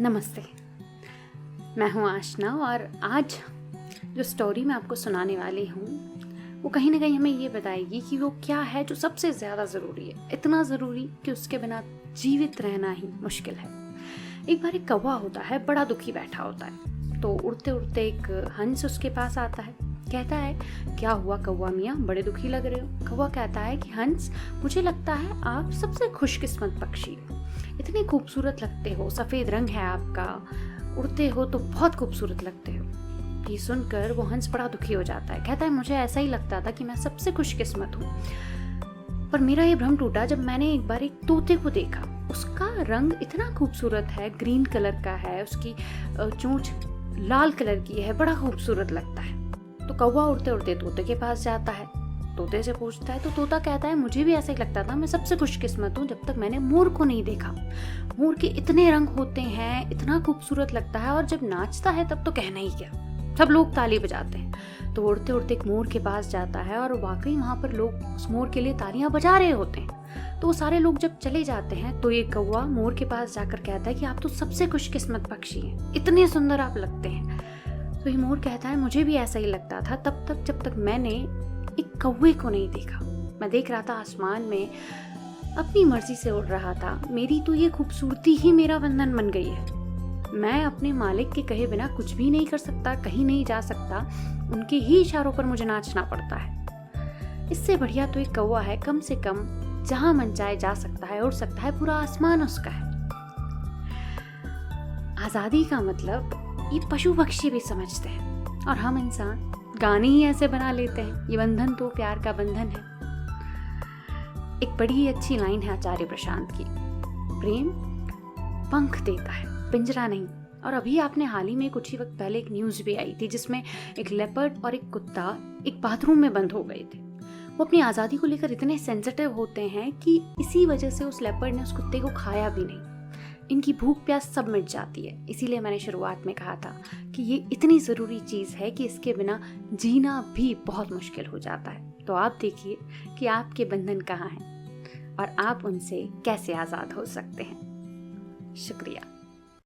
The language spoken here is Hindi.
नमस्ते, मैं हूँ आशना और आज जो स्टोरी मैं आपको सुनाने वाली हूँ वो कहीं ना कहीं हमें ये बताएगी कि वो क्या है जो सबसे ज़्यादा ज़रूरी है, इतना ज़रूरी कि उसके बिना जीवित रहना ही मुश्किल है। एक बार एक कौवा होता है, बड़ा दुखी बैठा होता है। तो उड़ते उड़ते एक हंस उसके पास आता है, कहता है, क्या हुआ कौवा मियाँ, बड़े दुखी लग रहे हो। कौवा कहता है कि हंस, मुझे लगता है आप सबसे खुशकिस्मत पक्षी हो, इतने खूबसूरत लगते हो, सफ़ेद रंग है आपका, उड़ते हो तो बहुत खूबसूरत लगते हो। ये सुनकर वो हंस बड़ा दुखी हो जाता है, कहता है मुझे ऐसा ही लगता था कि मैं सबसे खुशकिस्मत हूँ, पर मेरा ये भ्रम टूटा जब मैंने एक बार एक तोते को देखा। उसका रंग इतना खूबसूरत है, ग्रीन कलर का है, उसकी चोंच लाल कलर की है, बड़ा खूबसूरत लगता है। तो कौवा उड़ते उड़ते तोते के पास जाता है, तोते से पूछता है, तो तोता कहता है मुझे भी ऐसा ही लगता था, मैं सबसे खुशकिस्मत हूँ जब तक मैंने मोर को नहीं देखा। मोर के इतने रंग होते हैं, इतना खूबसूरत लगता है, और जब नाचता है तब तो कहना ही क्या, सब लोग ताली बजाते हैं। तो उड़ते उड़ते एक मोर के पास जाता है और वाकई वहाँ पर लोग उस मोर के लिए तालियां बजा रहे होते हैं। तो वो सारे लोग जब चले जाते हैं तो ये कौवा मोर के पास जाकर कहता है कि आप तो सबसे खुशकिस्मत पक्षी हैं, इतने सुंदर आप लगते हैं। तो ये मोर कहता है मुझे भी ऐसा ही लगता था तब तक जब तक मैंने एक कौवे को नहीं देखा। मैं देख रहा था आसमान में अपनी मर्जी से उड़ रहा था, मेरी तो ये खूबसूरती ही मेरा बंधन बन गई है। मैं अपने मालिक के कहे बिना कुछ भी नहीं कर सकता, कहीं नहीं जा सकता, उनके ही इशारों पर मुझे नाचना पड़ता है। इससे बढ़िया तो एक कौवा है, कम से कम जहां मन चाहे जा सकता है, उड़ सकता है, पूरा आसमान उसका है। आजादी का मतलब ये पशु पक्षी भी समझते हैं और हम इंसान गाने ही ऐसे बना लेते हैं। ये बंधन तो प्यार का बंधन है। एक बड़ी ही अच्छी लाइन है आचार्य प्रशांत की, प्रेम पंख देता है, पिंजरा नहीं। और अभी आपने हाल ही में कुछ ही वक्त पहले एक न्यूज़ भी आई थी जिसमें एक लेपर्ड और एक कुत्ता एक बाथरूम में बंद हो गए थे। वो अपनी आज़ादी को लेकर इतने सेंसिटिव होते हैं कि इसी वजह से उस लेपर्ड ने उस कुत्ते को खाया भी नहीं। इनकी भूख प्यास सब मिट जाती है। इसीलिए मैंने शुरुआत में कहा था कि ये इतनी ज़रूरी चीज़ है कि इसके बिना जीना भी बहुत मुश्किल हो जाता है। तो आप देखिए कि आपके बंधन कहाँ हैं और आप उनसे कैसे आज़ाद हो सकते हैं। शुक्रिया।